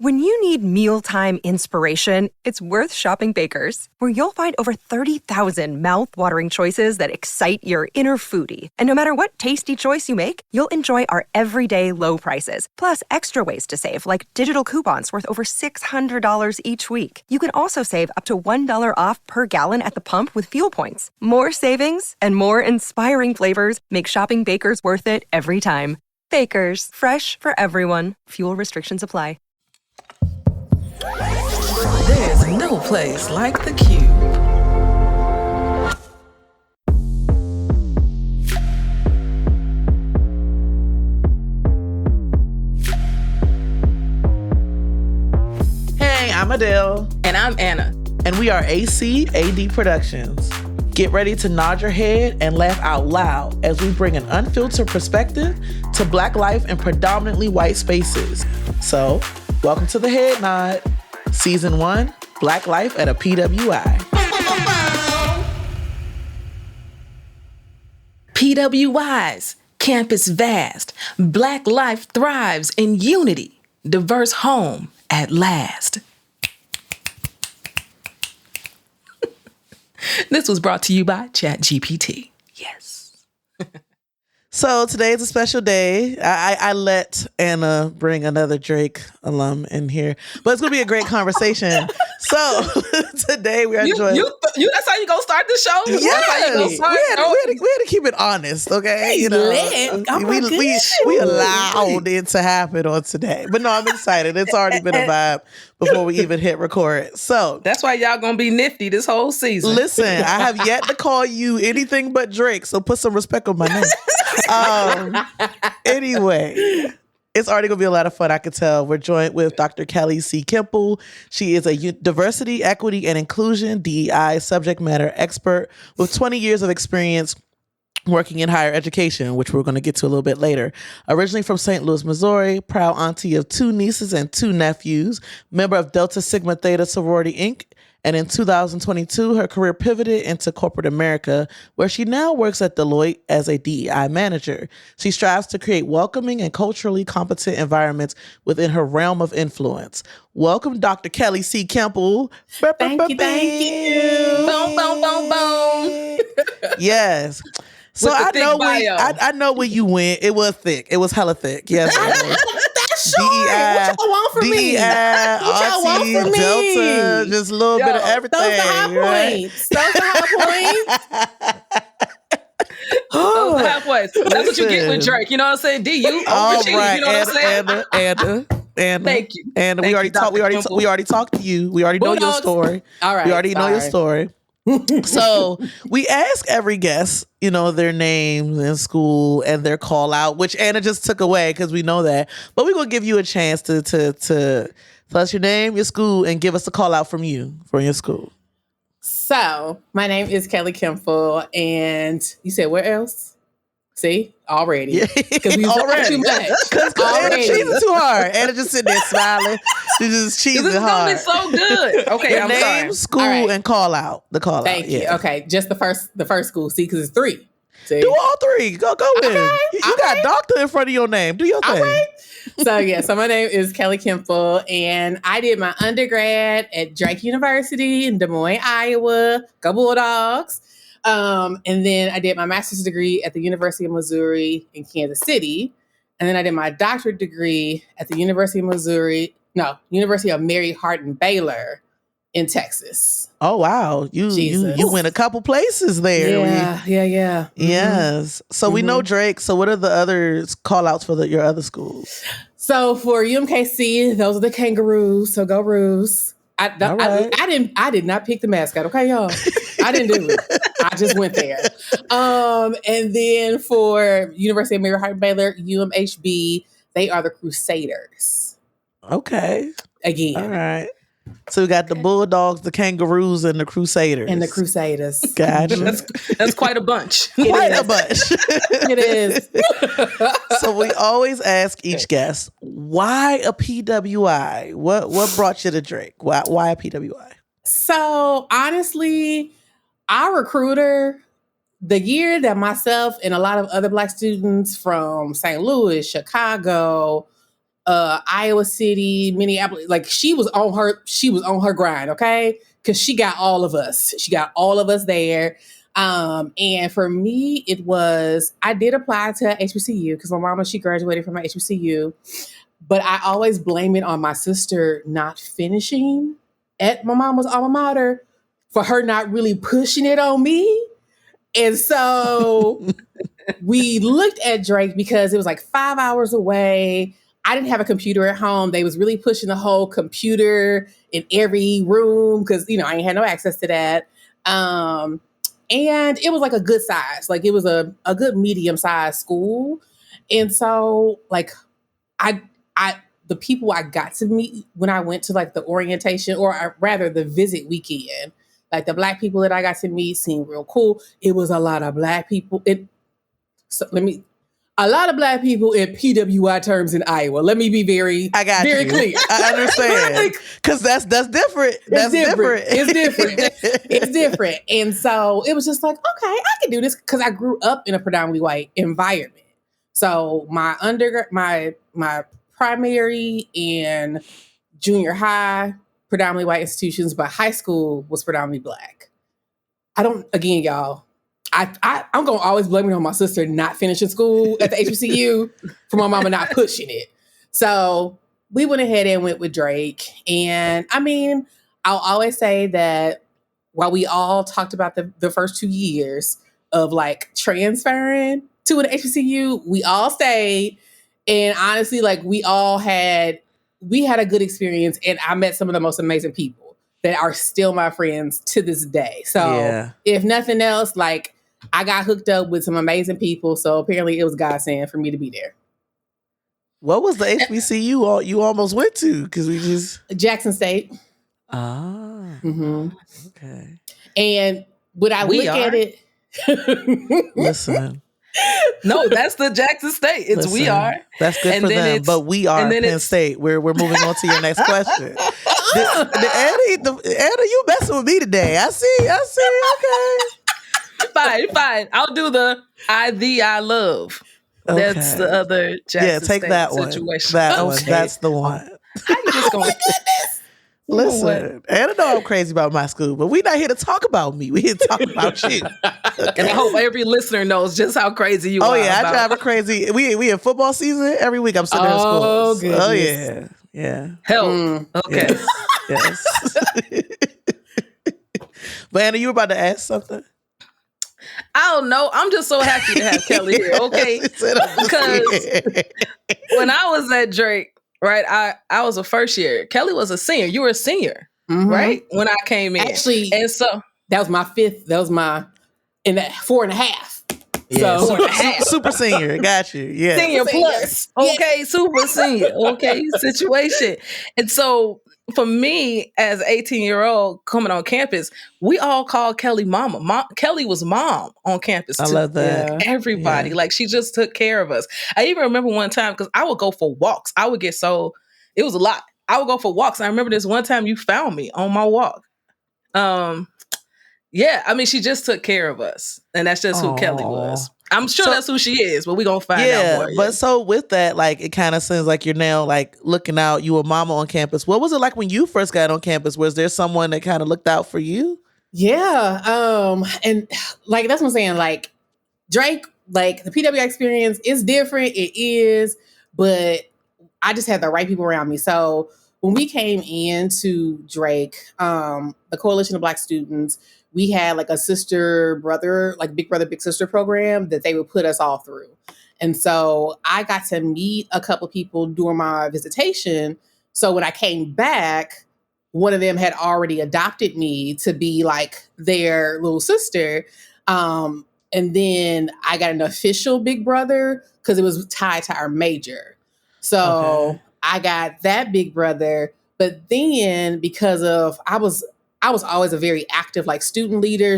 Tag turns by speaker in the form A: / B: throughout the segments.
A: When you need mealtime inspiration, it's worth shopping Baker's, where you'll find over 30,000 mouth-watering choices that excite your inner foodie. And no matter what tasty choice you make, you'll enjoy our everyday low prices, plus extra ways to save, like digital coupons worth over $600 each week. You can also save up to $1 off per gallon at the pump with fuel points. More savings and more inspiring flavors make shopping Baker's worth it every time. Baker's, fresh for everyone. Fuel restrictions apply.
B: There's no place like the Qube.
C: Hey, I'm Adell.
B: And I'm Anna.
C: And we are AD Productions. Get ready to nod your head and laugh out loud as we bring an unfiltered perspective to Black life in predominantly white spaces. So, welcome to the Head Nod, Season 1, Black Life at a PWI.
B: PWIs, campus vast, Black life thrives in unity, diverse home at last. This was brought to you by ChatGPT. Yes.
C: So today is a special day. I let Anna bring another Drake alum in here, but it's going to be a great conversation. So today we are joined.
B: That's how you gonna start the show?
C: Yeah, we had to keep it honest, okay?
B: You know,
C: we allowed it to happen on today. But no, I'm excited. It's already been a vibe before we even hit record. So
B: that's why y'all gonna be nifty this whole season.
C: Listen, I have yet to call you anything but Drake, so put some respect on my name. Anyway, it's already going to be a lot of fun, I could tell. We're joined with Dr. Kelley IG. She is a diversity, equity, and inclusion, DEI subject matter expert with 20 years of experience working in higher education, which we're going to get to a little bit later. Originally from St. Louis, Missouri, proud auntie of 2 nieces and 2 nephews, member of Delta Sigma Theta Sorority, Inc., and in 2022, her career pivoted into corporate America, where she now works at Deloitte as a DEI manager. She strives to create welcoming and culturally competent environments within her realm of influence. Welcome, Dr. Kelley IG.
D: Thank you.
B: Boom, boom, boom, boom.
C: Yes. So I know where you went. It was thick. It was hella thick. Yes.
D: Sure. What y'all want from me?
C: What y'all want from me? Delta, just a little bit of everything.
D: Those are high points. Those are high points.
B: Those are high points. That's what you get with Drake. You know what I'm saying? D, you overachieve.
C: Right.
B: You know what I'm saying?
C: Anna.
B: Thank you.
C: And we already talked to you. We already know your story.
D: All right.
C: We already know your story. So we ask every guest, their names and school and their call out, which Anna just took away because we know that. But we're gonna give you a chance to tell us your name, your school, and give us a call out from your school.
D: So my name is Kelley IG, and you said where else? See, already because we already too much.
C: Because Anna cheesing too hard. Anna just sitting there smiling. She's just cheesing hard.
B: It's so good. Okay,
C: your
B: I'm
C: name,
B: sorry.
C: School, and call out. The call
D: Thank
C: out.
D: you.
C: Yeah.
D: Okay, just the first school. See, because it's 3. See?
C: Do all 3. Go with it. You got doctor in front of your name. Do your thing.
D: All right. So my name is Kelley IG, and I did my undergrad at Drake University in Des Moines, Iowa. Go Bulldogs. And then I did my master's degree at the University of Missouri in Kansas City. And then I did my doctorate degree at the University of Mary Hardin Baylor in Texas.
C: Oh, wow. You went a couple places there.
D: Yeah.
C: Yes. So we know Drake. So what are the other call outs for your other schools?
D: So for UMKC, those are the Kangaroos. So go Roos. I did not pick the mascot. Okay, y'all. I didn't do it. I just went there. And then for University of Mary Hardin Baylor, UMHB, they are the Crusaders.
C: Okay.
D: Again.
C: All right. So we got the Bulldogs, the Kangaroos, and the Crusaders. Gotcha.
B: That's quite a bunch.
D: It is.
C: So we always ask each guest, why a PWI? What brought you to Drake? Why a PWI?
D: So honestly, our recruiter, the year that myself and a lot of other Black students from St. Louis, Chicago, Iowa City, Minneapolis. Like she was on her grind, okay? Because she got all of us. She got all of us there. And for me, I did apply to HBCU because my mama, she graduated from my HBCU, but I always blame it on my sister not finishing at my mama's alma mater for her not really pushing it on me. And so we looked at Drake because it was like 5 hours away. I didn't have a computer at home. They was really pushing the whole computer in every room because, I ain't had no access to that. And it was like a good size. Like it was a good medium-sized school. And so like the people I got to meet when I went to like the orientation or rather the visit weekend, like the Black people that I got to meet seemed real cool. It was a lot of Black people. A lot of Black people in PWI terms in Iowa. Let me be very clear.
C: I understand. Because that's different. That's different.
D: It's different. And so it was just like, okay, I can do this because I grew up in a predominantly white environment. So my primary and junior high, predominantly white institutions, but high school was predominantly Black. Y'all, I'm going to always blame it on my sister not finishing school at the HBCU for my mama not pushing it. So we went ahead and went with Drake. And I mean, I'll always say that while we all talked about the first 2 years of like transferring to an HBCU, we all stayed. And honestly, like we had a good experience. And I met some of the most amazing people that are still my friends to this day. So if nothing else, like I got hooked up with some amazing people. So apparently it was godsend for me to be there.
C: What was the HBCU you almost went to? Because we just...
D: Jackson State.
C: Ah.
D: Mm-hmm.
C: Okay.
D: And would I look at it...
C: Listen.
B: No, that's the Jackson State. It's we are.
C: That's good for them. But we are Penn State. We're moving on to your next question. Anna, you messing with me today. I see. Okay.
B: Fine. I'll do the I love. Okay. That's the other Jackson
C: take
B: State
C: that one.
B: Situation.
C: That one. That's the one.
B: How you just going?
C: Listen, Anna know I'm crazy about my school, but we're not here to talk about me. We're here to talk about you. Okay.
B: And I hope every listener knows just how crazy you are.
C: Oh yeah, I drive her crazy. We in football season. Every week I'm sitting in school.
D: Goodness.
C: Oh yeah.
B: Help. Okay.
C: Yes. But Anna, you were about to ask something?
B: I don't know. I'm just so happy to have Kelley here, okay? Because when I was at Drake, right, I was a first year. Kelley was a senior. You were a senior, right? When I came in.
D: Actually,
B: and so
D: that was my fifth. That was my 4.5.
C: Yeah,
D: So
C: super senior. Got you. Yeah.
B: Senior plus. Okay, super senior. Okay, situation. And so for me, as an 18-year-old coming on campus, we all called Kelley mama. Kelley was mom on campus.
C: I love that.
B: Everybody. Like, she just took care of us. I even remember one time, because I would go for walks. It was a lot. I would go for walks. I remember this one time you found me on my walk. Yeah, I mean, she just took care of us. And that's just who Kelley was. I'm sure that's who she is, but we're going to find out more.
C: But so with that, like, it kind of seems like you're now, like, looking out. You were mama on campus. What was it like when you first got on campus? Was there someone that kind of looked out for you?
D: Yeah. And, like, that's what I'm saying. Like, Drake, like, the PWI experience is different. It is. But I just had the right people around me. So when we came into Drake, the Coalition of Black Students, we had like a sister brother, like big brother, big sister program that they would put us all through. And so I got to meet a couple of people during my visitation. So when I came back, one of them had already adopted me to be like their little sister. And then I got an official big brother because it was tied to our major. So I got that big brother. But then because of, I was always a very active, like student leader,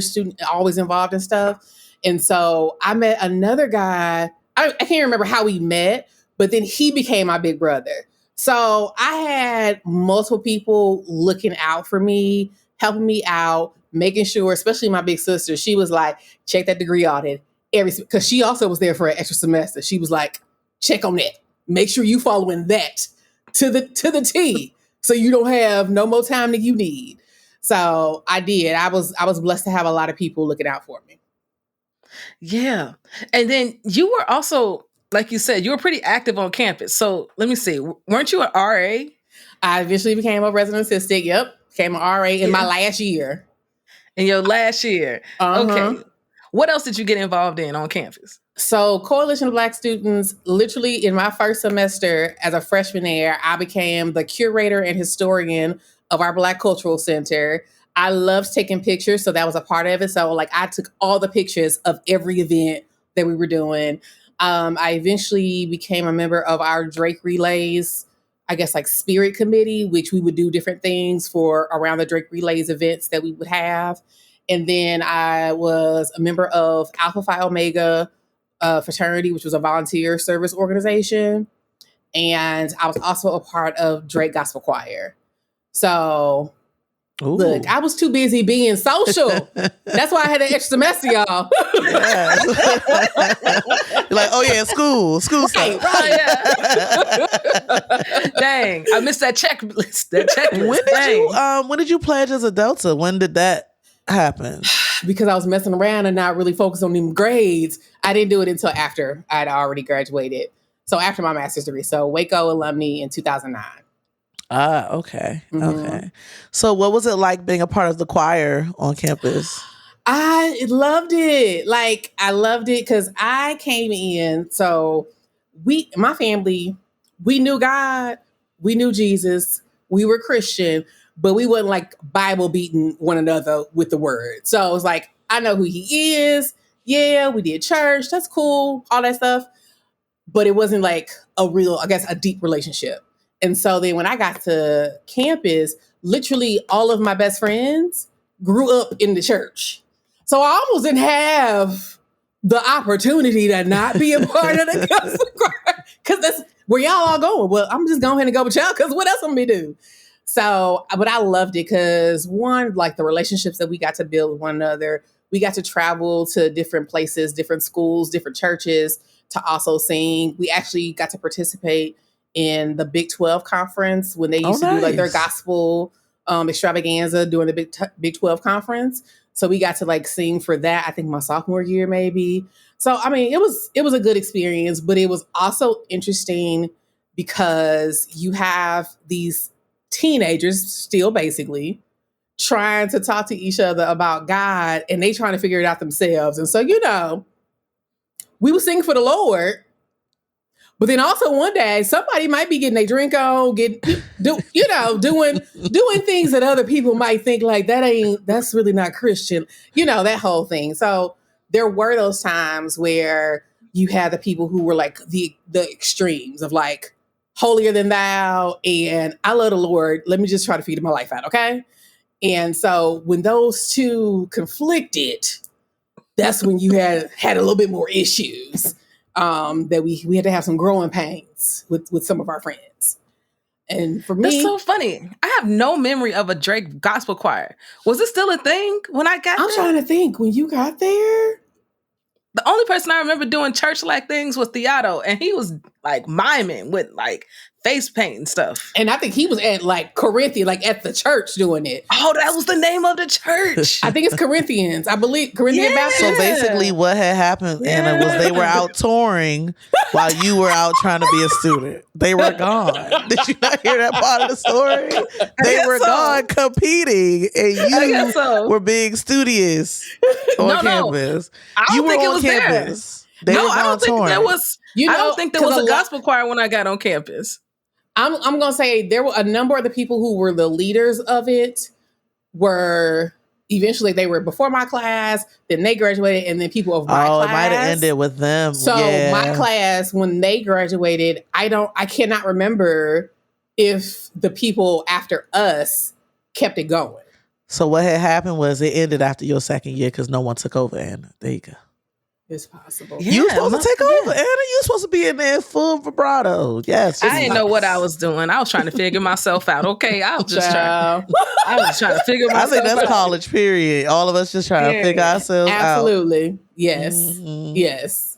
D: always involved in stuff. And so I met another guy. I can't remember how we met, but then he became my big brother. So I had multiple people looking out for me, helping me out, making sure, especially my big sister, she was like, check that degree audit. Because she also was there for an extra semester. She was like, check on that. Make sure you following that. to the T, so you don't have no more time than you need. So I did. I was blessed to have a lot of people looking out for me.
B: Yeah. And then you were also, like you said, you were pretty active on campus. So let me see. Weren't you an RA?
D: I eventually became a resident assistant. Yep. Became an RA in my last year.
B: In your last year. Okay. What else did you get involved in on campus?
D: So Coalition of Black Students, literally in my first semester as a freshman there, I became the curator and historian of our Black Cultural Center. I loved taking pictures, so that was a part of it. So like I took all the pictures of every event that we were doing. I eventually became a member of our Drake Relays, I guess like Spirit Committee, which we would do different things for around the Drake Relays events that we would have. And then I was a member of Alpha Phi Omega fraternity, which was a volunteer service organization. And I was also a part of Drake Gospel Choir. So look, I was too busy being social. That's why I had an extra semester, y'all.
C: You're like, oh yeah, school stuff.
D: Right.
B: Dang, I missed that checklist.
C: When did you pledge as a Delta? When did that happen?
D: Because I was messing around and not really focused on them grades. I didn't do it until after I'd already graduated. So after my master's degree. So Waco alumni in 2009.
C: Ah, okay. Mm-hmm. Okay. So what was it like being a part of the choir on campus?
D: I loved it. Like, I loved it because I came in. So my family, we knew God, we knew Jesus, we were Christian, but we wasn't like Bible beating one another with the word. So it was like, I know who he is. Yeah, we did church. That's cool. All that stuff. But it wasn't like a real, I guess, a deep relationship. And so then when I got to campus, literally all of my best friends grew up in the church. So I almost didn't have the opportunity to not be a part of the gospel choir. Because that's where y'all all going. Well, I'm just going ahead and go with y'all because what else am I going to do? So, but I loved it because one, like the relationships that we got to build with one another, we got to travel to different places, different schools, different churches to also sing. We actually got to participate in the Big 12 conference when they used to do like their gospel extravaganza during the Big 12 conference. So we got to like sing for that, I think my sophomore year maybe. So, I mean, it was a good experience, but it was also interesting because you have these teenagers still basically trying to talk to each other about God and they trying to figure it out themselves. And so, you know, we were singing for the Lord, but then also one day somebody might be getting a drink on, doing things that other people might think like that's really not Christian, you know, that whole thing. So there were those times where you had the people who were like the extremes of like holier than thou and I love the Lord. Let me just try to figure my life out. Okay. And so when those two conflicted, that's when you had a little bit more issues. That we had to have some growing pains with some of our friends. And for me,
B: that's so funny. I have no memory of a Drake gospel choir. Was it still a thing when I got there?
D: I'm trying to think when you got there.
B: The only person I remember doing church-like things was Theato, and he was like miming with like face paint and stuff.
D: And I think he was at like Corinthian, like at the church doing it.
B: Oh, that was the name of the church.
D: I think it's Corinthians. I believe Corinthian Baptist.
C: So basically what had happened, Anna, was they were out touring while you were out trying to be a student. They were gone. Did you not hear that part of the story? They were gone competing and you were being studious on campus.
B: I don't think it was campus.
C: There.
B: I don't think there was. I don't think there was a gospel choir when I got on campus.
D: I'm going to say there were a number of the people who were the leaders of it were eventually they were before my class, then they graduated, and then people of my class.
C: Oh, it might have ended with them.
D: So my class, when they graduated, I cannot remember if the people after us kept it going.
C: So what had happened was it ended after your second year because no one took over, Anna. There you go.
D: It's possible.
C: Yeah, you were supposed to take over, Anna. You were supposed to be in there full vibrato. Yes.
B: I didn't know what I was doing. I was trying to figure myself out. Okay, I was trying to figure myself out.
C: I think that's college, period. All of us just trying to figure ourselves out.
D: Absolutely. Yes. Mm-hmm. Yes.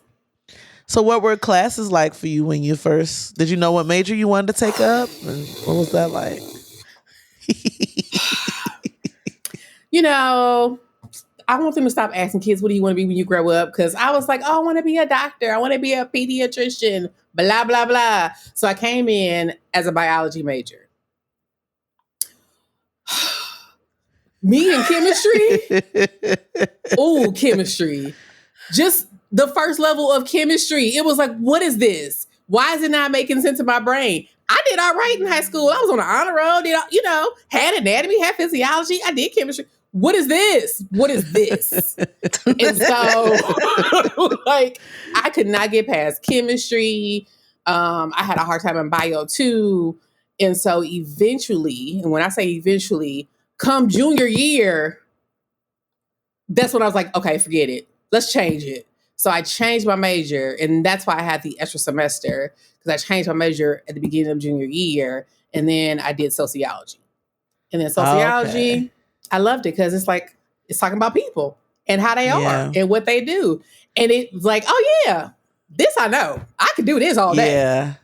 C: So what were classes like for you when you first, did you know what major you wanted to take up? And what was that like?
D: You know, I want them to stop asking kids, what do you want to be when you grow up? Because I was like, oh, I want to be a doctor. I want to be a pediatrician, blah, blah, blah. So I came in as a biology major. Me and chemistry? Ooh, chemistry. Just the first level of chemistry. It was like, what is this? Why is it not making sense in my brain? I did all right in high school. I was on the honor roll, had anatomy, had physiology. I did chemistry. What is this? What is this? And so, like, I could not get past chemistry. I had a hard time in bio too. And so eventually, and when I say eventually, come junior year, that's when I was like, okay, forget it. Let's change it. So I changed my major, and that's why I had the extra semester, because I changed my major at the beginning of junior year, and then I did sociology. And then sociology, I loved it because it's like, it's talking about people and how they are and what they do. And it's like, oh yeah, this I know. I could do this all day.
C: Yeah.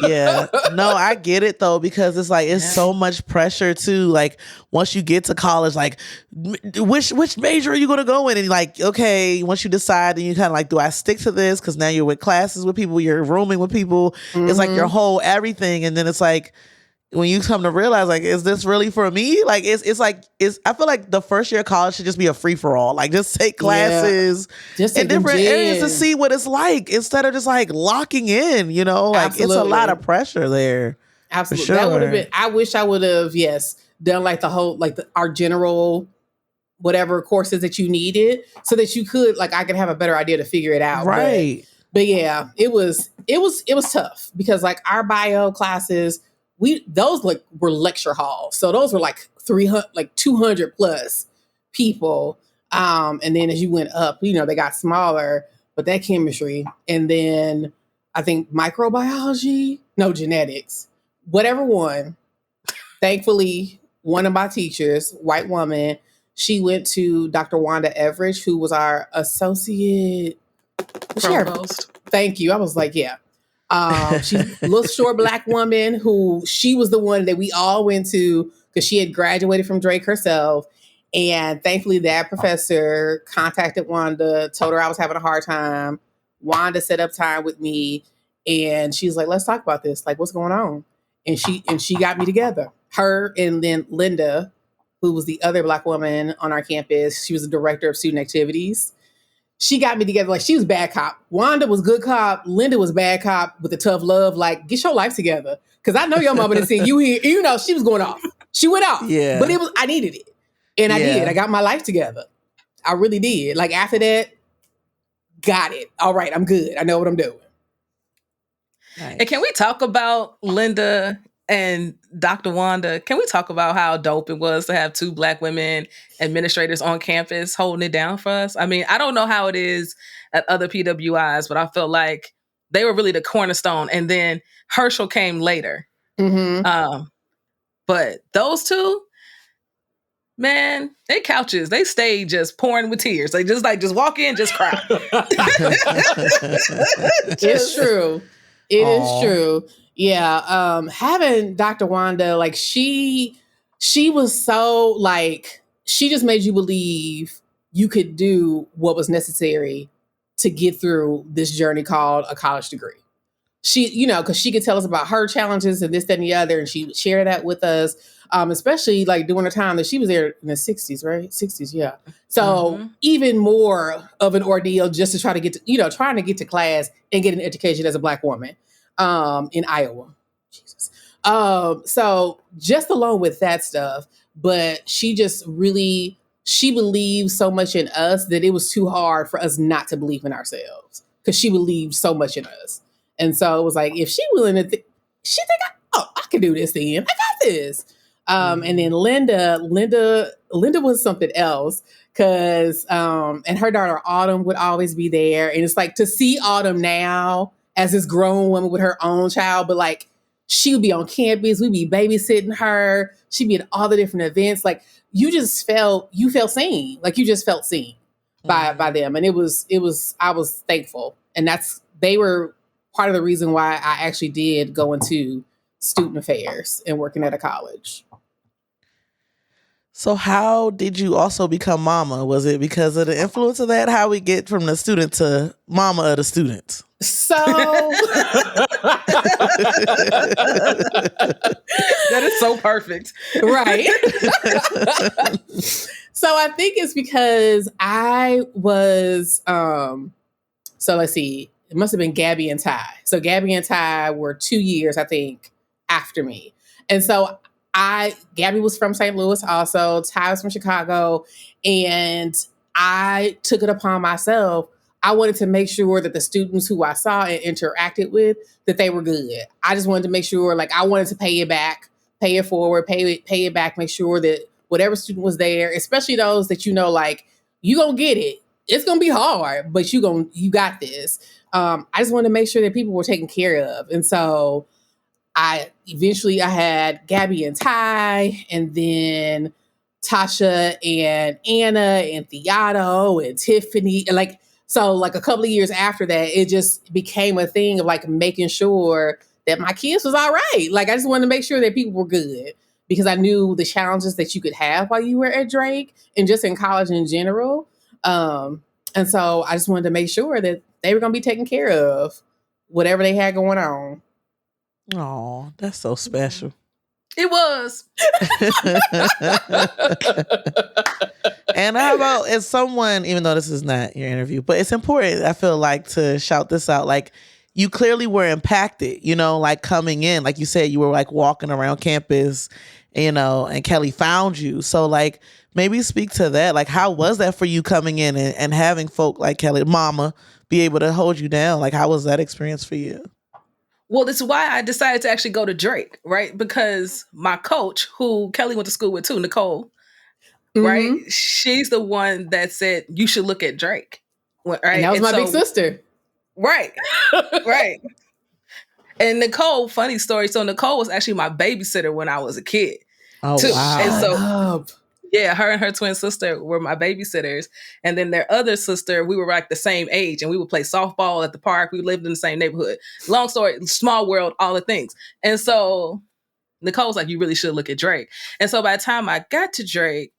C: Yeah. No, I get it though, because it's like, it's so much pressure too. Like once you get to college, like which major are you going to go in? And like, okay, once you decide, then you kind of like, do I stick to this? Cause now you're with classes with people, you're rooming with people. Mm-hmm. It's like your whole everything. And then it's like, when you come to realize, like, is this really for me? Like, I feel like the first year of college should just be a free for all. Like, just take classes in different areas to see what it's like, instead of just like locking in. Like Absolutely. It's a lot of pressure there.
D: Absolutely,
C: sure.
D: That would have been. I wish I would have done like the whole our general whatever courses that you needed, so that you could I could have a better idea to figure it out.
C: Right.
D: But yeah, it was tough because like our bio classes. Those were lecture halls. So those were 200 plus people. And then as you went up, they got smaller, but that chemistry. And then I think genetics, whatever one. Thankfully, one of my teachers, white woman, she went to Dr. Wanda Everidge, who was our associate provost. Thank you. I was like, yeah. She's a little short Black woman who she was the one that we all went to because she had graduated from Drake herself. And thankfully that professor contacted Wanda, told her I was having a hard time. Wanda set up time with me and she's like, let's talk about this. Like, what's going on? And she got me together. Her and then Linda, who was the other Black woman on our campus. She was the director of student activities. She got me together. Like, she was bad cop. Wanda was good cop. Linda was bad cop with the tough love. Like, get your life together. Because I know your mama didn't see you here. She was going off. She went off. Yeah. But I needed it. And I did. I got my life together. I really did. Like, after that, got it. All right, I'm good. I know what I'm doing.
B: Nice. And can we talk about Linda and Dr. Wanda? Can we talk about how dope it was to have two Black women administrators on campus holding it down for us? I mean, I don't know how it is at other PWIs, but I felt like they were really the cornerstone. And then Herschel came later. Mm-hmm. But those two, man, they couches, they stayed just pouring with tears. They just walk in, just cry.
D: It's true. It is true. Yeah. Having Dr. Wanda, she was so she just made you believe you could do what was necessary to get through this journey called a college degree. She, because she could tell us about her challenges and this, that, and the other, and she would share that with us, especially during the time that she was there in the 60s, right? 60s, yeah. So even more of an ordeal just to try to get to, trying to get to class and get an education as a Black woman in Iowa. Jesus. So just along with that stuff, but she just really, she believed so much in us that it was too hard for us not to believe in ourselves because she believed so much in us. And so it was like, if she willing to, she think, I can do this then. I got this. And then Linda was something else because, and her daughter Autumn would always be there. And it's like to see Autumn now as this grown woman with her own child, but she would be on campus. We'd be babysitting her. She'd be at all the different events. You felt seen. You just felt seen by them. And I was thankful. And that's they were part of the reason why I actually did go into student affairs and working at a college.
C: So how did you also become mama? Was it because of the influence of that? How we get from the student to mama of the students?
D: So
B: that is so perfect.
D: Right. So I think it's because I was, so let's see, it must have been Gabby and Ty. So Gabby and Ty were 2 years, I think, after me. And so Gabby was from St. Louis also, Ty was from Chicago, and I took it upon myself. I wanted to make sure that the students who I saw and interacted with, that they were good. I just wanted to make sure, like, I wanted to pay it back, pay it forward, pay it back, make sure that whatever student was there, especially those that, like, you gonna get it. It's gonna be hard, but you got this. I just wanted to make sure that people were taken care of. And so I had Gabby and Ty, and then Tasha and Anna and Theato and Tiffany. And a couple of years after that, it just became a thing of like making sure that my kids was all right. Like, I just wanted to make sure that people were good because I knew the challenges that you could have while you were at Drake and just in college in general. And so I just wanted to make sure that they were going to be taken care of, whatever they had going on.
C: Oh, that's so special.
B: It was.
C: And how about as someone, even though this is not your interview, but it's important, I feel like, to shout this out. Like, you clearly were impacted, like coming in, like you said, you were like walking around campus, and Kelley found you. So like, maybe speak to that. Like, how was that for you coming in and having folk like Kelley, mama, be able to hold you down? Like, how was that experience for you?
B: Well, this is why I decided to actually go to Drake, right? Because my coach, who Kelley went to school with too, Nicole, right? She's the one that said, you should look at Drake. Right?
D: And that was my big sister.
B: Right. Right. And Nicole, funny story. So Nicole was actually my babysitter when I was a kid.
C: Oh,
B: too.
C: wow.
B: And so, yeah, her and her twin sister were my babysitters. And then their other sister, we were like the same age and we would play softball at the park. We lived in the same neighborhood. Long story, small world, all the things. And so Nicole's like, you really should look at Drake. And so by the time I got to Drake,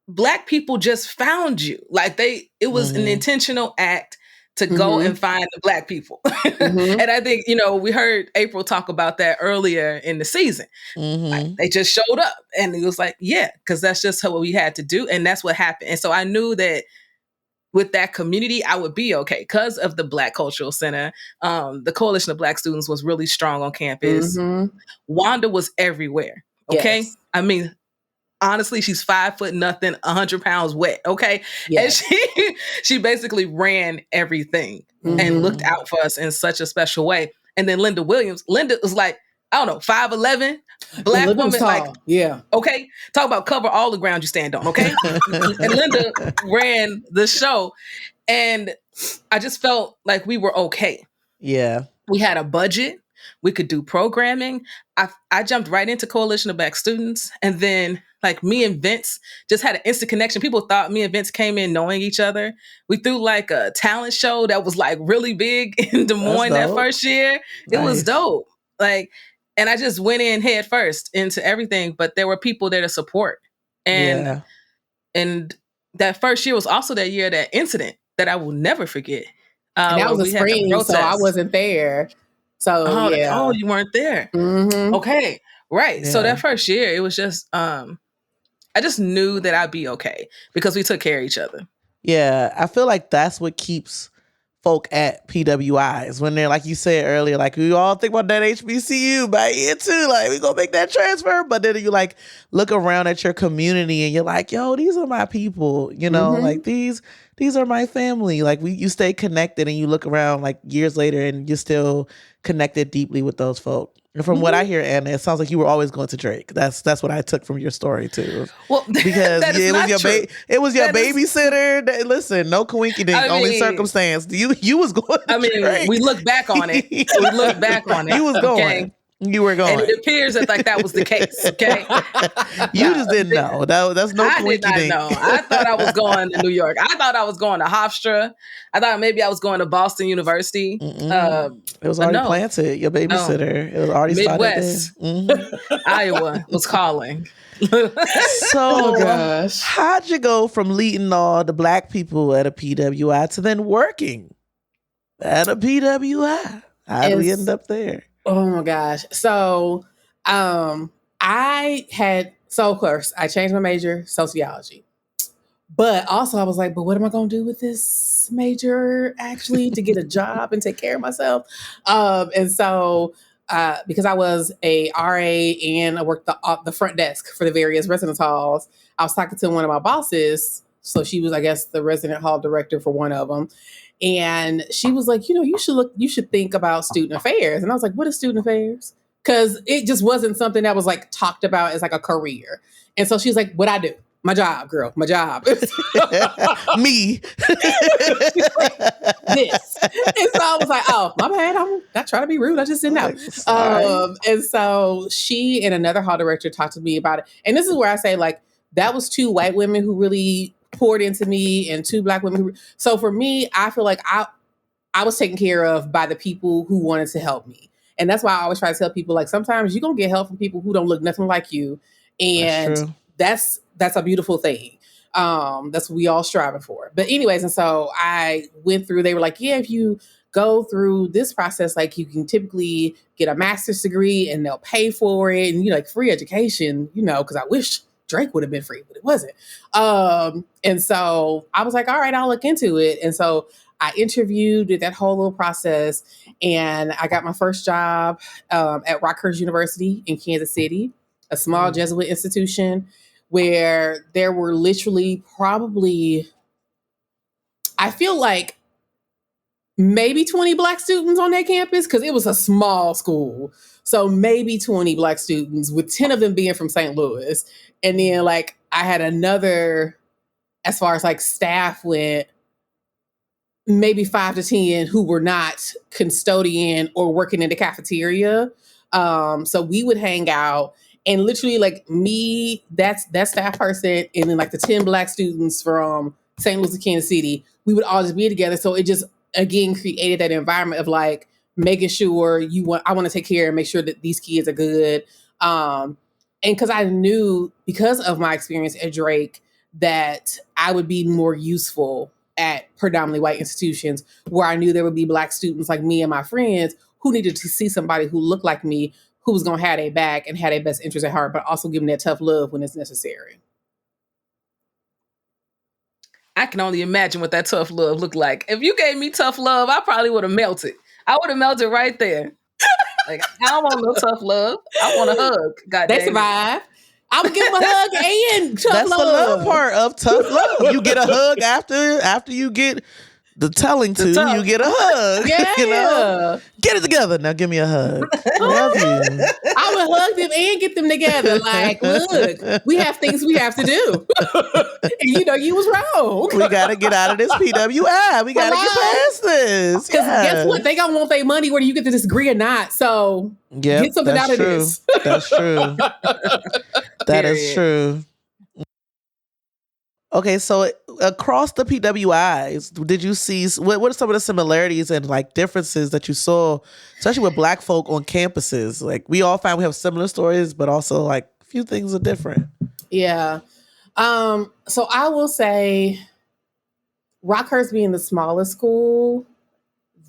B: Black people just found you. Like it was an intentional act to go and find the Black people. And I think, we heard April talk about that earlier in the season. Like, they just showed up and it was like, yeah, because that's just what we had to do. And that's what happened. And so I knew that with that community, I would be okay because of the Black Cultural Center. The Coalition of Black Students was really strong on campus. Wanda was everywhere. Okay. Yes. I mean, honestly, she's 5 foot nothing, 100 pounds wet. Okay. Yes. And she basically ran everything and looked out for us in such a special way. And then Linda Williams, Linda was like, I don't know, 5'11", Black woman. Like, yeah. Okay. Talk about cover all the ground you stand on. Okay. And Linda ran the show. And I just felt like we were okay.
C: Yeah.
B: We had a budget. We could do programming. I jumped right into Coalition of Black Students. And then like me and Vince just had an instant connection. People thought me and Vince came in knowing each other. We threw like a talent show that was like really big in Des Moines that first year. It was dope. Like, and I just went in head first into everything, but there were people there to support. And that first year was also that year, that incident that I will never forget.
D: And that was a spring, so I wasn't there. So
B: you weren't there. Okay. Right. Yeah. So that first year, it was just, I just knew that I'd be okay because we took care of each other.
C: Yeah. I feel like that's what keeps folk at PWIs when they're, like you said earlier, like we all think about that HBCU by year 2, like we gonna make that transfer. But then you like look around at your community and you're like, yo, these are my people, like these are my family. Like you stay connected and you look around like years later and you're still connected deeply with those folk. And from what I hear, Anna, it sounds like you were always going to Drake. That's what I took from your story too. Well, because it was your babysitter. Listen, no coincidence, only circumstance. You was going. To Drake.
B: We look back on it. You was going.
C: You were going.
B: And it appears that like that was the case. Okay.
C: You just didn't know. That's no
B: I did
C: twinkie
B: not
C: dink.
B: know. I thought I was going to New York. I thought I was going to Hofstra. I thought maybe I was going to Boston University.
C: It was already planted. Your babysitter. It was already
B: Midwest. Iowa was calling.
C: So,
D: gosh.
C: how'd you go from leading all the Black people at a PWI to then working at a PWI? How'd we end up there?
D: Oh my gosh. So, of course, I changed my major, sociology. But also I was like, but what am I going to do with this major actually to get a job and take care of myself? And so, because I was a RA and I worked the front desk for the various residence halls, I was talking to one of my bosses. So she was, I guess, the resident hall director for one of them. And she was like, you should think about student affairs. And I was like, what is student affairs? Because it just wasn't something that was like talked about as like a career. And so she's like, what I do? My job, girl, my job.
C: Me.
D: This. And so I was like, oh, my bad. I'm not trying to be rude. I just didn't know. And so she and another hall director talked to me about it. And this is where I say, like, that was 2 white women who really poured into me and 2 Black women. So for me, I feel like I was taken care of by the people who wanted to help me. And that's why I always try to tell people, like, sometimes you're going to get help from people who don't look nothing like you. And that's a beautiful thing. That's what we all striving for. But anyways, and so I went through, they were like, yeah, if you go through this process, like you can typically get a master's degree and they'll pay for it. And, like free education, because I wish Drake would have been free, but it wasn't. And so I was like, all right, I'll look into it. And so I interviewed, did that whole little process, and I got my first job at Rockhurst University in Kansas City, a small Jesuit institution where there were literally probably, I feel like maybe 20 Black students on that campus because it was a small school. So maybe 20 Black students, with 10 of them being from St. Louis. And then like I had another, as far as like staff went, maybe 5 to 10 who were not custodian or working in the cafeteria. So we would hang out, and literally like me, that staff person, and then like the 10 Black students from St. Louis to Kansas City, we would all just be together. So it just, again, created that environment of like making sure I want to take care and make sure that these kids are good. And because I knew, because of my experience at Drake, that I would be more useful at predominantly white institutions where I knew there would be Black students like me and my friends who needed to see somebody who looked like me, who was going to have their back and had their best interest at heart, but also give them that tough love when it's necessary.
B: I can only imagine what that tough love looked like. If you gave me tough love, I probably would have melted. I would have melted right there. Like, I don't want no tough love. I want a hug. God
D: They
B: damn
D: survive. I would give them a hug and tough
C: That's
D: love.
C: the love part of tough love. You get a hug after you get the telling to, you get a hug.
D: Yeah.
C: Get it together. Now give me a hug. I love you.
D: I would hug them and get them together. Like, look, we have things we have to do. And you was wrong.
C: We got to get out of this PWI. We got to get past this.
D: Because guess what? They going to want their money whether you get the degree or not. So get something out of this.
C: That's true. That is true. Okay, so across the PWIs, did you see, what are some of the similarities and like differences that you saw, especially with Black folk on campuses? Like, we all find we have similar stories, but also like a few things are different.
D: Yeah. So I will say, Rockhurst being the smallest school,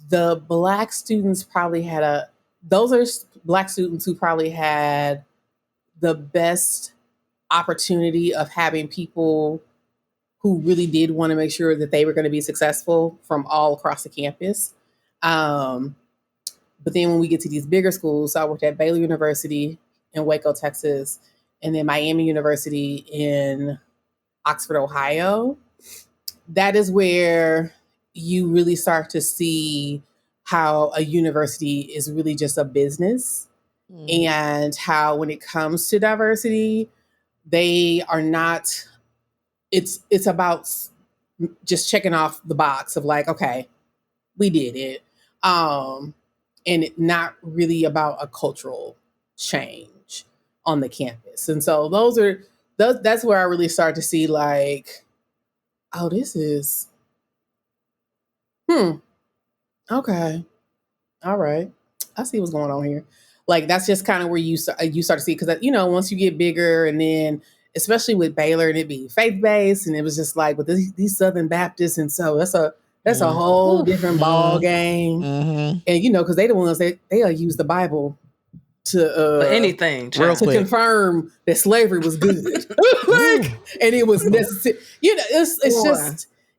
D: the Black students probably those are Black students who probably had the best opportunity of having people who really did want to make sure that they were going to be successful from all across the campus. But then when we get to these bigger schools, so I worked at Baylor University in Waco, Texas, and then Miami University in Oxford, Ohio. That is where you really start to see how a university is really just a business, and how when it comes to diversity, they are not, it's about just checking off the box of like, okay, we did it. And and not really about a cultural change on the campus. And so that's where I really start to see like, oh, this is, okay, all right, I see what's going on here. Like, that's just kind of where you start to see, because, you know, once you get bigger, and then especially with Baylor and it being faith-based, and it was just like with these Southern Baptists, and so that's a whole different ball game. And, you know, because they the ones they'll use the Bible to
B: for anything,
C: real
D: to
C: quick,
D: confirm that slavery was good, and it was necessary. You know,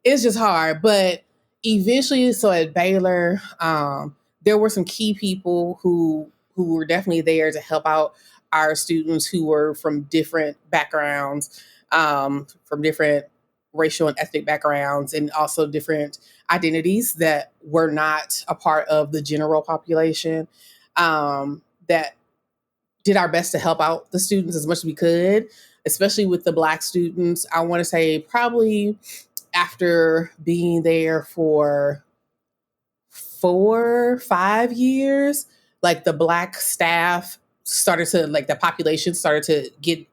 D: it's just hard. But eventually, so at Baylor, there were some key people who were definitely there to help out our students who were from different backgrounds, from different racial and ethnic backgrounds, and also different identities that were not a part of the general population, that did our best to help out the students as much as we could, especially with the Black students. I want to say probably after being there for 4-5 years, like the Black staff started to, like the population started to get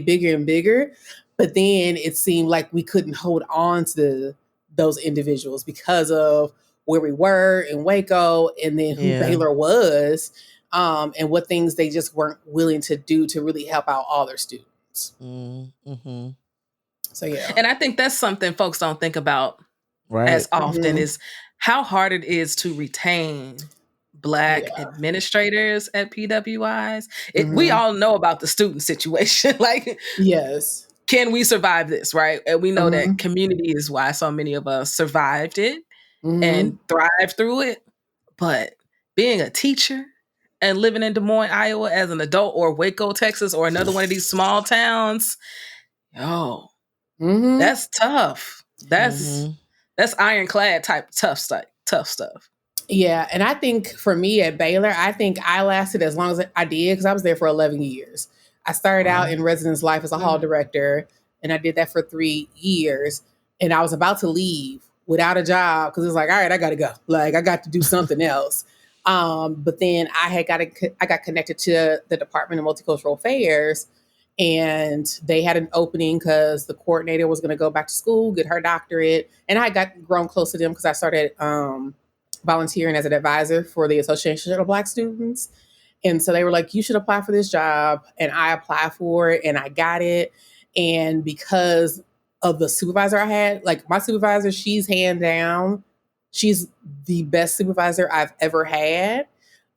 D: bigger and bigger. But then it seemed like we couldn't hold on to those individuals because of where we were in Waco, and then who Baylor was, and what things they just weren't willing to do to really help out all their students.
C: Mm-hmm.
D: So, yeah.
B: And I think that's something folks don't think about as often, is how hard it is to retain Black administrators at PWIs. We all know about the student situation. Like,
D: yes.
B: Can we survive this, right? And we know that community is why so many of us survived it and thrived through it. But being a teacher and living in Des Moines, Iowa as an adult, or Waco, Texas, or another one of these small towns, that's tough. That's ironclad type tough stuff.
D: Yeah. And I think for me at Baylor, I think I lasted as long as I did, because I was there for 11 years. I started out in residence life as a hall director, and I did that for 3 years. And I was about to leave without a job, because it was like, all right, I got to go. Like, I got to do something else. But then I got connected to the Department of Multicultural Affairs, and they had an opening because the coordinator was going to go back to school, get her doctorate. And I got grown close to them because I started volunteering as an advisor for the Association of Black Students. And so they were like, you should apply for this job. And I applied for it, and I got it. And because of the supervisor I had, like my supervisor, she's hand down, she's the best supervisor I've ever had.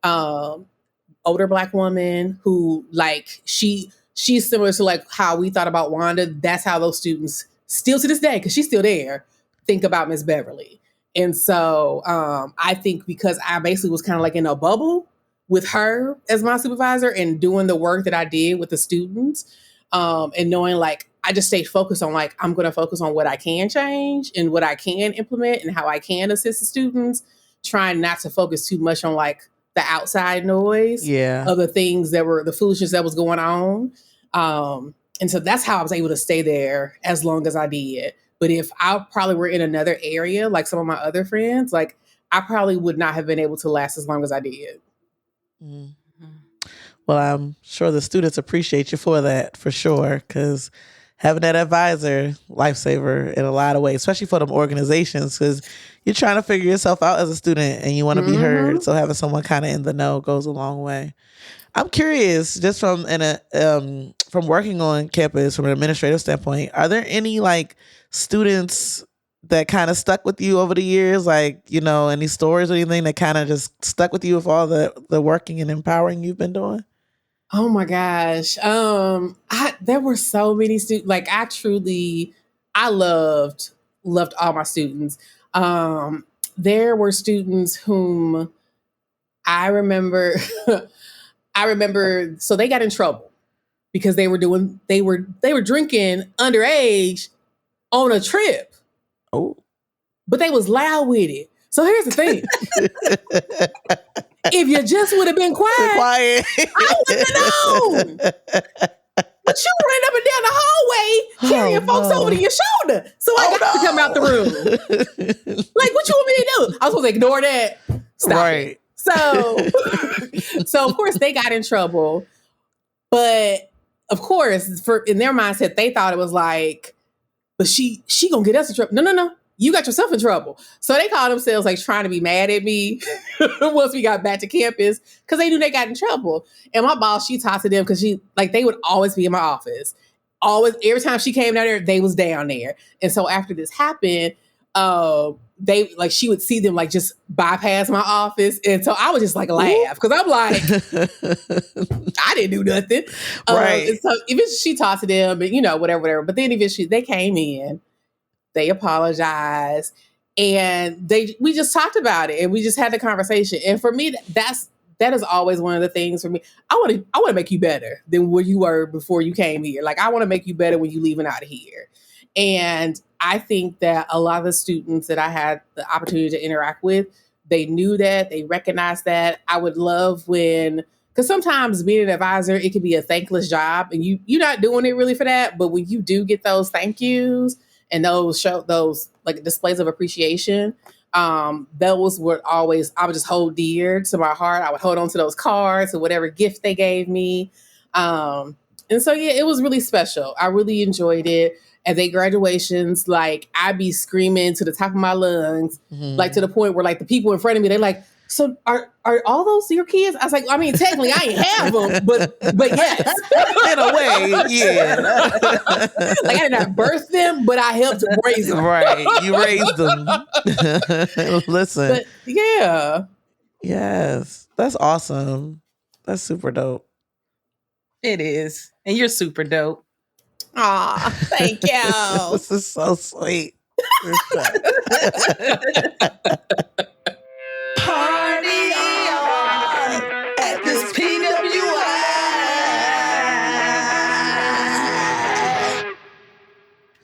D: Older Black woman who, like, she's similar to like how we thought about Wanda. That's how those students still to this day, because she's still there, think about Miss Beverly. And so I think because I basically was kind of like in a bubble with her as my supervisor and doing the work that I did with the students, and knowing like I just stayed focused on like, I'm going to focus on what I can change and what I can implement and how I can assist the students, trying not to focus too much on like the outside noise of the things that were the foolishness that was going on. And so that's how I was able to stay there as long as I did. But if I probably were in another area, like some of my other friends, like I probably would not have been able to last as long as I did.
C: Mm-hmm. Well, I'm sure the students appreciate you for that, for sure, because having that advisor, lifesaver in a lot of ways, especially for them organizations, because you're trying to figure yourself out as a student and you want to be heard. So having someone kind of in the know goes a long way. I'm curious, just from working on campus from an administrative standpoint, are there any like students that kind of stuck with you over the years? Like, you know, any stories or anything that kind of just stuck with you with all the working and empowering you've been doing?
D: Oh my gosh. There were so many students. Like I loved all my students. There were students whom I remember, so they got in trouble because they were drinking underage on a trip.
C: Oh.
D: But they was loud with it. So here's the thing. If you just would have been quiet, I wouldn't have known. But you ran up and down the hallway carrying folks over to your shoulder. So I got to come out the room. Like, what you want me to do? I was supposed to ignore that. Stop So of course they got in trouble, but of course in their mindset they thought it was like, but she gonna get us in trouble. No, you got yourself in trouble. So they called themselves like trying to be mad at me once we got back to campus because they knew they got in trouble. And my boss, she talked to them because they would always be in my office. Always, every time she came down there, they was down there. And so after this happened, she would see them like just bypass my office. And so I would just like laugh because I'm like, I didn't do nothing.
C: Right.
D: And so eventually she talked to them and whatever. But then eventually they came in, they apologized, and we just talked about it and we just had the conversation. And for me, that is always one of the things for me. I want to make you better than where you were before you came here. Like I want to make you better when you leaving out of here. And I think that a lot of the students that I had the opportunity to interact with, they knew that, they recognized that. I would love because sometimes being an advisor, it can be a thankless job and you're not doing it really for that. But when you do get those thank yous and those like displays of appreciation, those were always, I would just hold dear to my heart. I would hold on to those cards or whatever gift they gave me. And so, yeah, it was really special. I really enjoyed it. At their graduations, like I'd be screaming to the top of my lungs, like to the point where like the people in front of me, they're like, so are all those your kids? I was like, I mean, technically I ain't have them, but yes.
C: In a way, yeah.
D: Like I did not birth them, but I helped raise them.
C: Right. You raised them. Listen.
D: But yeah.
C: Yes. That's awesome. That's super dope.
B: It is. And you're super dope.
D: Aw, thank you.
C: This is so sweet.
B: Party on at this PWI.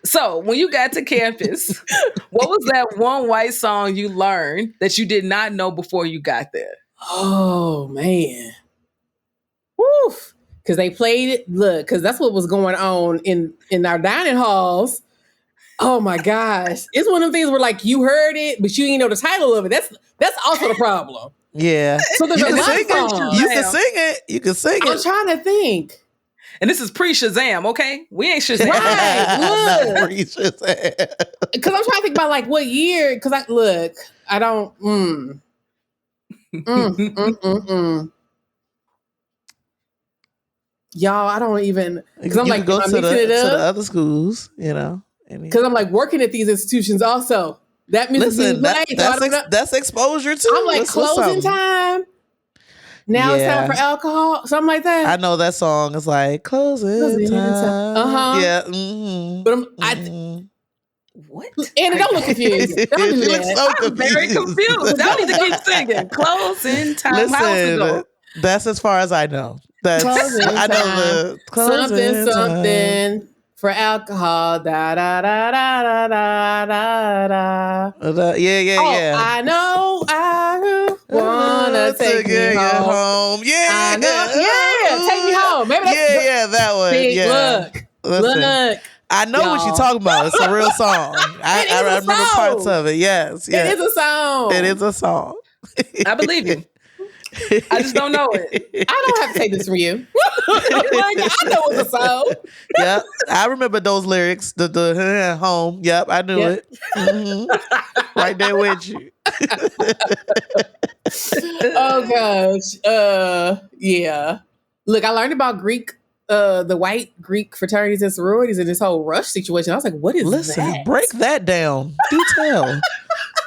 B: So, when you got to campus, what was that one white song you learned that you did not know before you got there?
D: Oh, man. Woof. Because they played it, because that's what was going on in our dining halls. Oh my gosh. It's one of the things where like you heard it, but you didn't know the title of it. That's also the problem.
C: Yeah.
D: So there's a lot of songs.
C: You can sing it. You can sing it.
D: I'm trying to think.
B: And this is pre-Shazam, okay? We ain't Shazam.
D: Right.
C: Not pre-Shazam.
D: Because I'm trying to think about like what year, because I don't, Y'all, I don't even, because I'm like,
C: go to the other schools, because
D: I'm like working at these institutions also. That music
C: listen, that's exposure too.
D: I'm like closing time. Now it's time for alcohol, something like that.
C: I know that song is like closing time. Yeah. Mm-hmm.
D: But
B: what?
D: And don't look confused. Don't do that.
B: I'm very confused. I need to keep singing. Closing time.
C: Listen, that's as far as I know. That's I know the
D: something for alcohol. Da da da da da da da.
C: Yeah.
D: I know. I wanna take you home.
C: Yeah.
D: I know. Yeah. Take me home. Maybe that's
C: that one.
D: See,
C: yeah.
D: Look.
C: I know what you're talking about. It's a real song. I remember parts of it. Yes.
D: It is a song.
C: It is a song.
B: I believe you. I just don't know it.
D: I don't have to take this from you. I know it's a song.
C: Yep. I remember those lyrics. The home. Yep. I knew it. Mm-hmm. Right there with you.
D: Oh gosh. Yeah. Look, I learned about Greek, the white Greek fraternities and sororities and this whole rush situation. I was like, what is that?
C: Break that down. Do tell.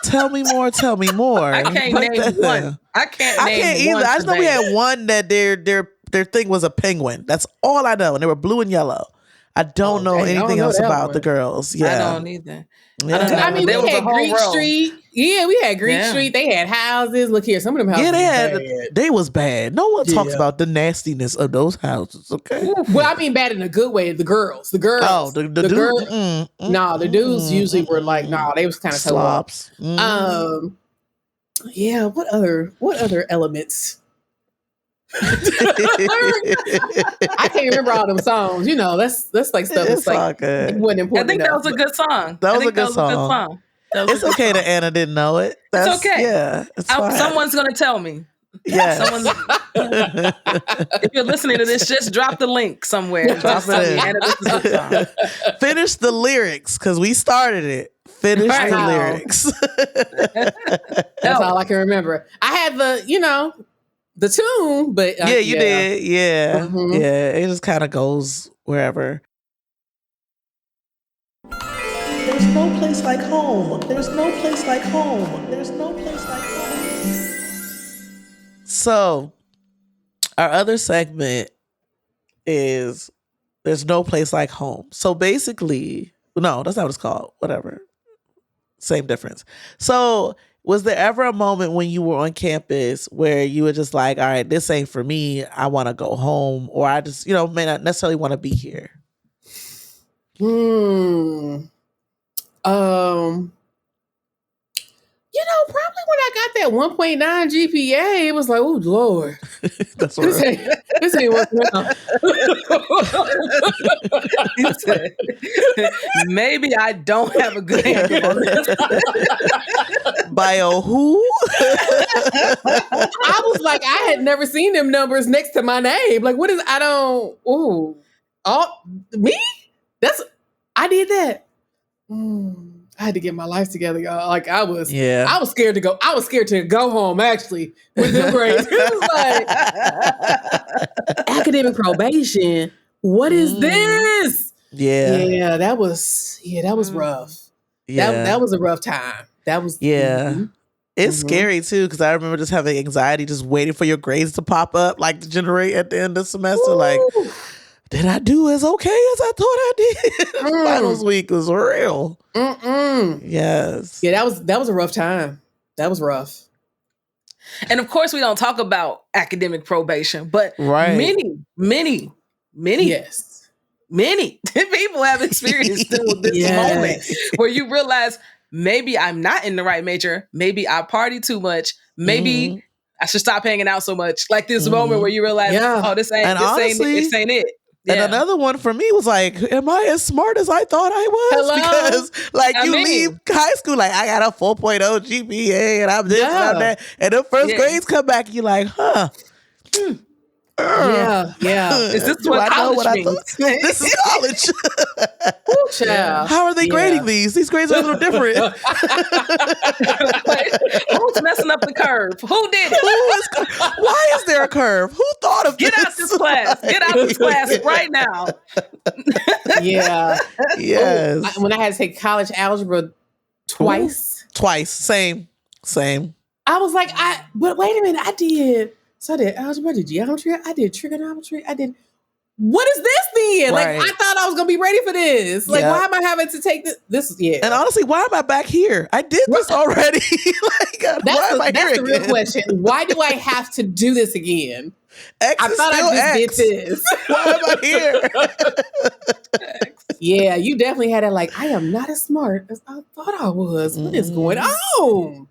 C: Tell me more.
B: I can't name one. I can't
C: either. I just know we had one that their thing was a penguin. That's all I know. And they were blue and yellow. I don't know anything else about the girls. Yeah.
B: I don't either.
C: Yeah.
D: I mean, we had Greek Street. Yeah, we had Greek Street. They had houses. Look here, some of them houses.
C: They was bad. No one talks about the nastiness of those houses. Okay.
D: Well, I mean, bad in a good way. The girls.
C: Oh, the
D: girls. No, the dudes usually were like, they was kind of
C: slops.
D: Yeah. What other elements? I can't remember all them songs. That's like stuff. It's like it wasn't important.
B: I think that was a good song.
C: That was a good song. It's okay that Anna didn't know it.
B: It's okay.
C: Yeah, it's fine.
B: Someone's gonna tell me.
C: Yes.
B: If you're listening to this, just drop the link somewhere.
C: Drop it in. Finish the lyrics because we started it. Finish the lyrics.
D: That's all I can remember. I had the tune, but
C: yeah, you did. Yeah. Mm-hmm. Yeah. It just kind of goes wherever. There's no place like home. There's no place like home. There's no place like home. So, our other segment is There's No Place Like Home. So basically, no, that's not what it's called. Whatever. Same difference. So, was there ever a moment when you were on campus where you were just like, all right, this ain't for me. I want to go home, or I just, may not necessarily want to be here?
D: Probably when I got that 1.9 GPA, it was like, oh Lord,
C: that's what
D: this ain't working out.
B: He said, maybe I don't have a good handle on this.
C: Bio who?
D: I was like, I had never seen them numbers next to my name. Like, what is? Me? I did that. I had to get my life together, y'all. Like I was scared to go. I was scared to go home actually with them grades. It was like academic probation. What is this?
C: Yeah,
D: that was rough.
C: Yeah,
D: that was a rough time. That was
C: It's scary too because I remember just having anxiety, just waiting for your grades to pop up, like to generate at the end of the semester. Ooh. Like, did I do as okay as I thought I did? Finals week was real. Yes.
D: Yeah, that was a rough time. That was rough.
B: And of course, we don't talk about academic probation, but many people have experienced this moment where you realize maybe I'm not in the right major. Maybe I party too much. Maybe I should stop hanging out so much. Like this moment where you realize, this ain't it.
C: And another one for me was like, am I as smart as I thought I was?
D: Hello?
C: Because leave high school, like I got a 4.0 GPA and I'm this and I'm that. And the first grades come back and you're like,
D: Yeah.
B: Is this what college means?
C: This is college.
D: Ooh, child.
C: How are they grading these? These grades are a little different.
B: Who's messing up the curve? Who did it?
C: Why is there a curve? Who thought of
B: Get
C: this?
B: out this class. Get out this class right now.
D: Yeah.
C: Yes.
D: When I had to take college algebra twice.
C: Same.
D: I was like, but wait a minute, I did. So I did algebra, I did geometry, I did trigonometry, what is this then? Right. Like, I thought I was going to be ready for this. Like, why am I having to take this?
C: And honestly, why am I back here? I did this already. Why am I here
D: That's the
C: again?
D: real question. Why do I have to do this again?
C: I thought I just did this. Why am I here?
D: Yeah, you definitely had it like, I am not as smart as I thought I was. What is going on?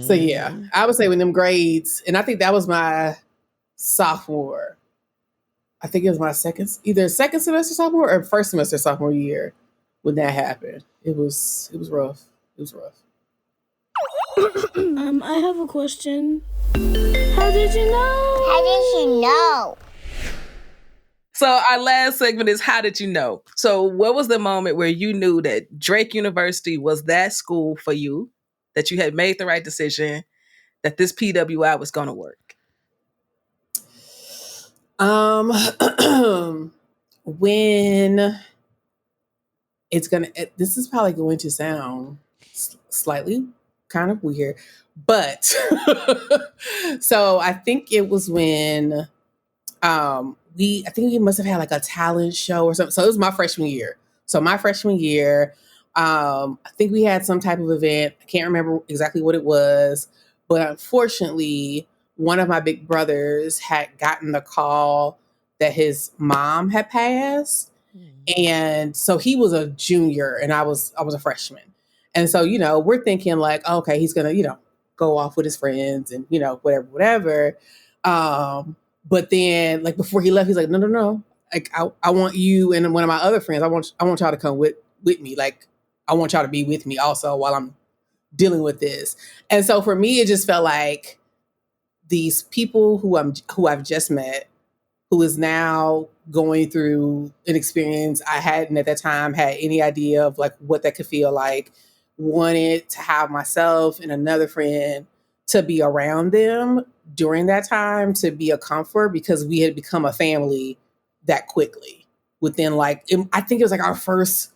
D: So yeah, I would say with them grades, and I think that was my sophomore. I think it was my either second semester sophomore or first semester sophomore year when that happened. It was rough. It was rough.
E: I have a question. How did you know?
B: So our last segment is How Did You Know? So what was the moment where you knew that Drake University was that school for you, that you had made the right decision, that this PWI was going to work?
D: When this is probably going to sound slightly kind of weird, but so I think it was when I think we must have had like a talent show or something. So it was my freshman year. I think we had some type of event. I can't remember exactly what it was, but unfortunately, one of my big brothers had gotten the call that his mom had passed. And so he was a junior and I was a freshman. And so, we're thinking like, okay, he's going to, go off with his friends and, whatever. But then like before he left, he's like, no. Like I want you and one of my other friends, I want y'all to come with me. Like, I want y'all to be with me also while I'm dealing with this. And so for me, it just felt like these people who I've just met, who is now going through an experience I hadn't at that time had any idea of like what that could feel like, wanted to have myself and another friend to be around them during that time, to be a comfort, because we had become a family that quickly within I think it was like our first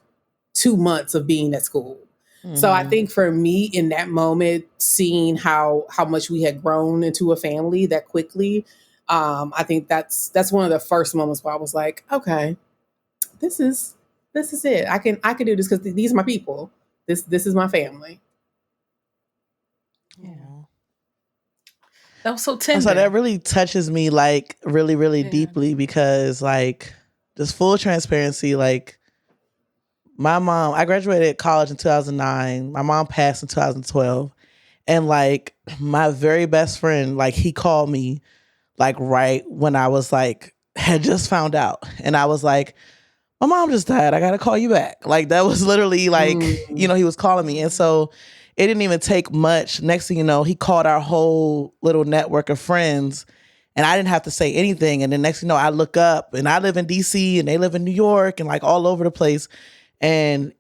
D: 2 months of being at school. Mm-hmm. So I think for me in that moment, seeing how much we had grown into a family that quickly, I think that's one of the first moments where I was like, okay, this is it. I can do this because these are my people. This is my family.
B: Yeah. That was so tender.
C: So that really touches me like really, really deeply, because like just full transparency, like my mom, I graduated college in 2009. My mom passed in 2012. And like my very best friend, like he called me like right when I was like, had just found out. And I was like, my mom just died. I got to call you back. Like that was literally like, you know, he was calling me. And so it didn't even take much. Next thing you know, he called our whole little network of friends and I didn't have to say anything. And then next thing you know, I look up and I live in DC and they live in New York and like all over the place. And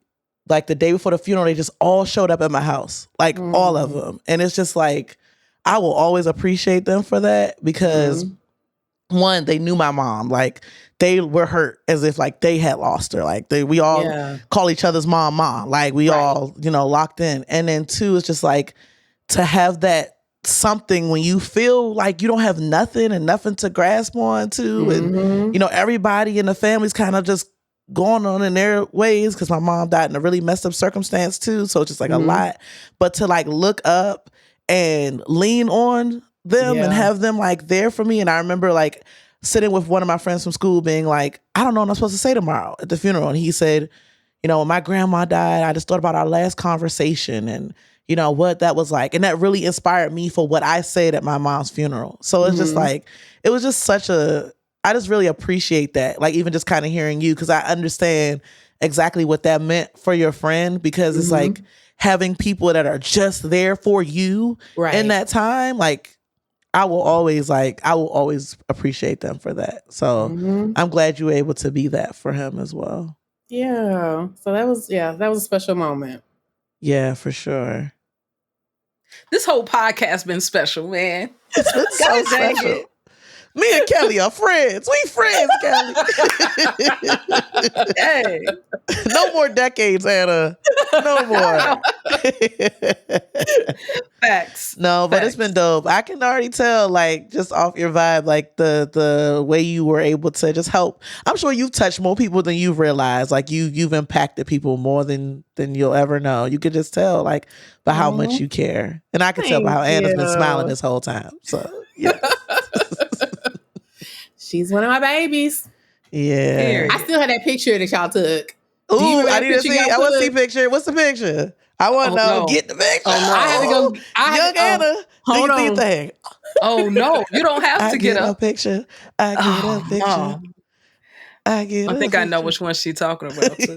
C: like the day before the funeral, they just all showed up at my house, like all of them. And it's just like, I will always appreciate them for that because one, they knew my mom. Like they were hurt as if like they had lost her. Like we all call each other's mom. Like we all, you know, locked in. And then two, it's just like to have that something when you feel like you don't have nothing and nothing to grasp on to. And, you know, everybody in the family's kind of just going on in their ways because my mom died in a really messed up circumstance too. So it's just like a lot. But to like look up and lean on them and have them like there for me. And I remember like sitting with one of my friends from school being like, I don't know what I'm supposed to say tomorrow at the funeral. And he said, you know, when my grandma died, I just thought about our last conversation and, you know, what that was like. And that really inspired me for what I said at my mom's funeral. So it's just like, it was just I just really appreciate that. Like even just kind of hearing you, because I understand exactly what that meant for your friend, because it's like having people that are just there for you in that time. Like I will always appreciate them for that. So I'm glad you were able to be that for him as well.
D: Yeah. So that was a special moment.
C: Yeah, for sure.
B: This whole podcast been special, man.
C: It's been so special. Me and Kelley are friends. We friends, Kelley.
B: Hey.
C: No more decades, Anna. No more.
B: Facts.
C: No, but it's been dope. I can already tell, like, just off your vibe, like the way you were able to just help. I'm sure you've touched more people than you've realized. Like you've impacted people more than you'll ever know. You could just tell, like, by how much you care. And I can tell by how Anna's been smiling this whole time. So yeah.
D: She's one of my babies.
C: Yeah.
D: I still have that picture that y'all took.
C: Ooh, I need to see. I want to see picture. What's the picture? I want to know. Get the picture.
B: Oh, no.
D: I had to go.
C: Young Anna,
D: hold
C: do
D: on.
C: your thing.
B: Oh no, you don't have to get
C: a picture. I get a picture.
B: I think I know which one she's talking about too.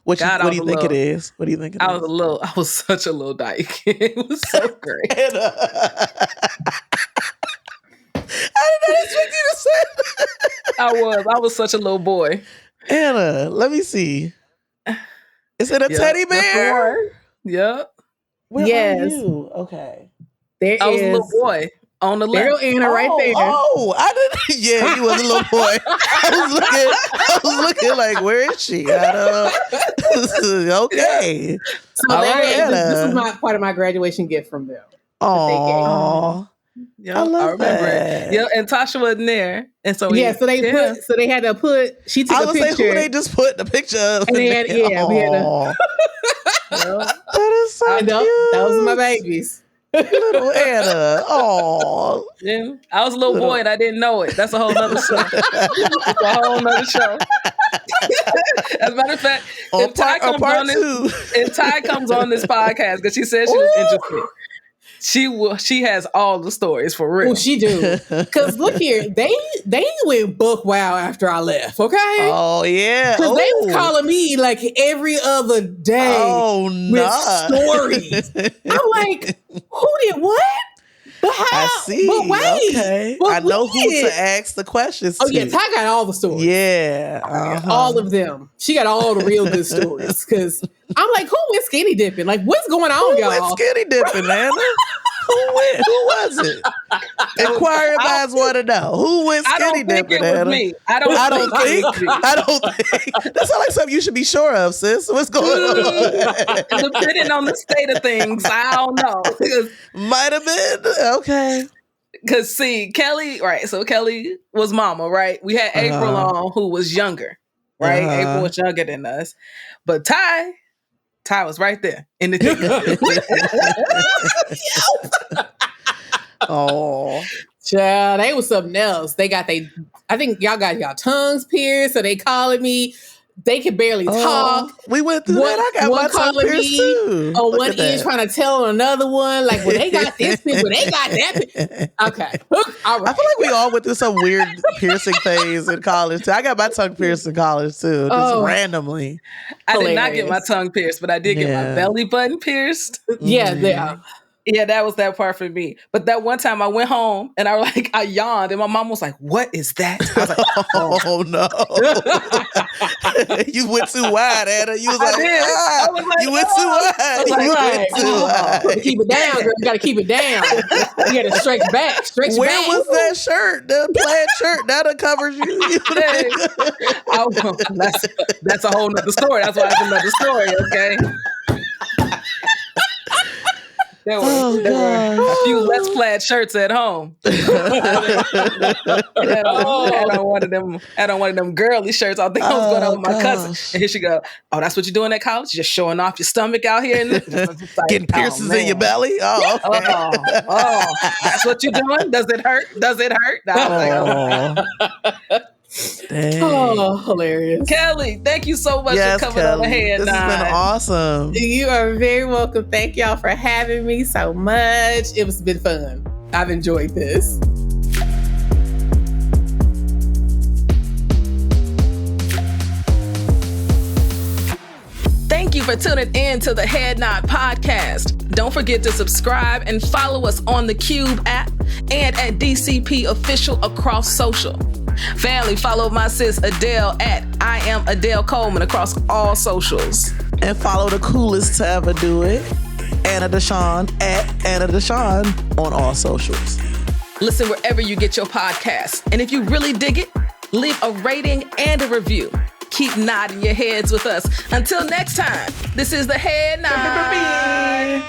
C: What do you think it is? What do you think it is?
B: I was such a little dyke. It was so great.
C: I did not expect you to say that.
B: I was such a little boy.
C: Anna, let me see. Is it a teddy bear?
B: Yep.
C: Where are you? Okay.
B: I was a little boy on the left.
D: There Anna right there.
C: Oh, I didn't. Yeah, you was a little boy. I was looking like, where is she? Okay.
D: So this was part of my graduation gift from them.
C: Oh.
B: Yeah, I remember it. Yeah, and Tasha wasn't there, and so
D: so they had to put. She took a picture.
C: Say, who they just put the picture of?
D: And we had to.
C: That is so cute.
D: Those are my babies.
C: Little Anna. Oh,
B: yeah. I was a little boy and I didn't know it. That's a whole nother show. It's a whole nother show. As a matter of fact, if Ty comes on this podcast because she said she was interested. She has all the stories for real.
D: Well, she do. Because look here, they went buck wild after I left, okay?
C: Oh, yeah.
D: Because they was calling me like every other day with stories. I'm like, who did what? But how?
C: I see.
D: But wait.
C: Okay.
D: But
C: I know who
D: when?
C: to ask the questions to.
D: Oh, yeah. Ty got all the stories.
C: Yeah.
D: All of them. She got all the real good stories. Because I'm like, who went skinny dipping? Like, what's going on, y'all?
C: Who went skinny dipping, Anna? Who was it? Inquiring minds want to know. Who went skinny dipping, Anna?
B: I don't think it was me.
C: I don't think. That sounds like something you should be sure of, sis. What's going on?
B: Depending on the state of things, I don't know.
C: Might have been. Okay.
B: Because see, Kelley, right? So Kelley was mama, right? We had April on, who was younger, right? April was younger than us. But Ty was right there in the thick of it.
C: Oh.
D: Child, they was something else. They got I think y'all got y'all tongues pierced, so they calling me. They can barely talk.
C: We went through that. I got my tongue pierced too.
D: On one ear trying to tell another one, like, well, they got this pierced, well, they got that. Okay. All right.
C: I feel like we all went through some weird piercing phase in college too. I got my tongue pierced in college too, just randomly.
B: I did not get my tongue pierced, but I did get my belly button pierced.
D: Yeah.
B: Yeah, that was that part for me. But that one time I went home and I yawned and my mom was like, "What is that?" I was like,
C: "Oh no." You went too wide, Anna. You was like, you went too wide.
D: Keep it down, girl. You gotta keep it down. You gotta stretch back.
C: Where was that shirt? The plaid shirt that covers you.
B: That's a whole nother story. That's why it's another story, okay? There were a few less plaid shirts at home. I had on one of them girly shirts. I think I was going out with my cousin. And here she go, "Oh, that's what you're doing at college? Just showing off your stomach out here? And
C: getting piercings in your belly? Oh, okay.
B: That's what you're doing? Does it hurt?
C: Dang.
D: Oh, hilarious.
B: Kelley, thank you so much for coming on ahead.
C: This has been awesome.
D: You are very welcome. Thank y'all for having me so much. It has been fun. I've enjoyed this.
B: Thank you for tuning in to the Head Nod Podcast. Don't forget to subscribe and follow us on the Qube app and at DCP Official across social. Family, follow my sis Adell at I am Adell Coleman across all socials.
C: And follow the coolest to ever do it, Anna DeShawn at Anna DeShawn on all socials.
B: Listen wherever you get your podcasts. And if you really dig it, leave a rating and a review. Keep nodding your heads with us. Until next time, this is the Head Nod.